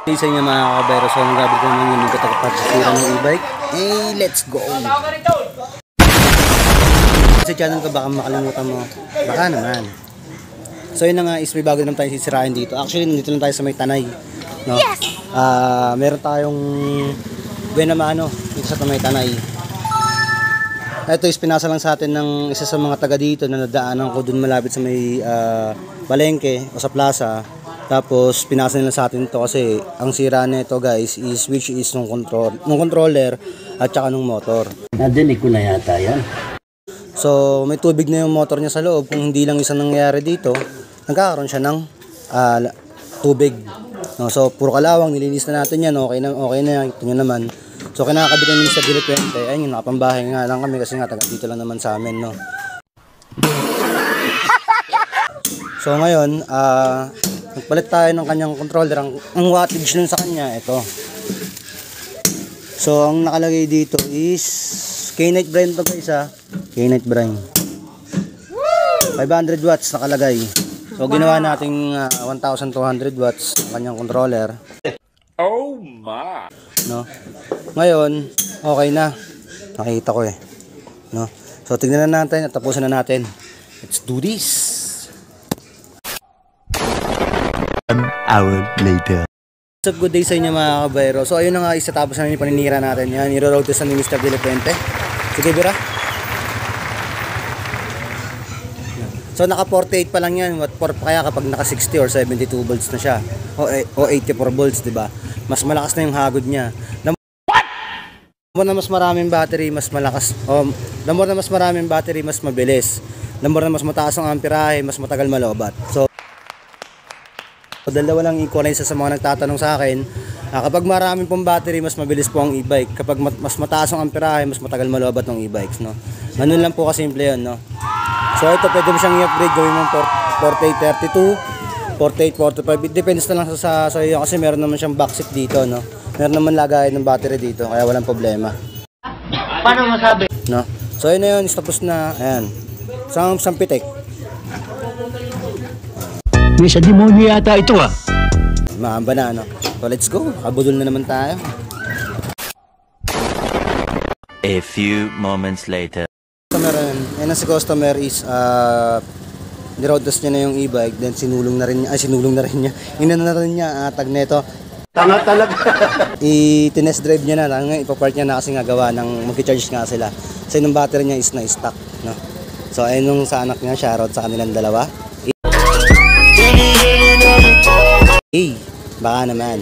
Isa niya mga kabayro, so ang gabi ko naman yung pagkakapagkasira ng e-bike. Let's go! Sa channel ko baka makalimutan mo, baka naman. So yun na nga is may bago naman tayong sisirain dito. Actually nandito lang tayo sa may Tanay, no? Yes! Meron tayong Buenamano dito sa may Tanay. Ito is pinasa lang sa atin ng isa sa mga taga dito na nadaanan ko dun malapit sa may palengke o sa plaza. Tapos pinasa nila sa atin to kasi ang sira nito guys is which is nung controller at saka nung motor. Nadinig ko na yata yan. So may tubig na yung motor niya sa loob. Kung hindi lang isang nangyayari dito, nagkakaroon siya ng tubig. No, so puro kalawang, nilinis na natin yan. Okay na ito nyo naman. So kinakabit na sa Mr. Puente. Ayun, nakapambahay nga lang kami kasi nga taga dito lang naman sa amin, no. So ngayon, nagpalit tayo ng kanyang controller. Ang wattage nun sa kanya, ito. So ang nakalagay dito is K-Night Brine to guys, K-Night Brine. 500 watts nakalagay. So ginawa nating 1,200 watts ang kanyang controller. Oh my! No? Ngayon, okay na. Nakita ko no? So tignan na natin at tapusin na natin. Let's do this! 1 hour later. So good day sa inyo mga kabayro. So ayun na nga, tapos na yung paninira natin. Yan, niro-road test ni Mr. Puente. Sige bira. So naka 48 pa lang yan. Kaya kapag naka 60 or 72 volts na siya o 84 volts, di ba? Mas malakas na yung hagod niya. Lamor na mas maraming battery, mas malakas. Lamor na mas maraming battery, mas mabilis. Lamor na mas mataas ang amperahe, mas matagal malobat. So dalawa lang equalize sa mga nagtatanong sa akin. Kapag maraming pong battery, mas mabilis po ang e-bike. Kapag mas mataas ang amperahe, mas matagal malobat ng e-bikes, no? Ganun lang po kasimple yun, no? So ito pwede mo siyang i-upgrade, gawin mong 4832, 4845. Depende na lang sa iyo kasi meron naman siyang backseat dito, no? Meron naman lagayan ng battery dito, kaya walang problema. Paano masabi? No? So yun na yun, tapos na. Ayan. Sampitek. May sa demonyo yata ito Maamba na, no? So let's go. Kabudol na naman tayo. A few moments later. Ayun na si customer is niroad test niya na yung e-bike, then sinulong na rin niya. Inano na rin niya tag neto. Tanga talaga. I-test drive niya na lang, ipa-park niya na kasi nga gawa ng mag-charge nga sila. Kasi yung battery niya is na-stock, no? So ayun nung sa anak niya, shoutout sa kanilang dalawa. Baka naman.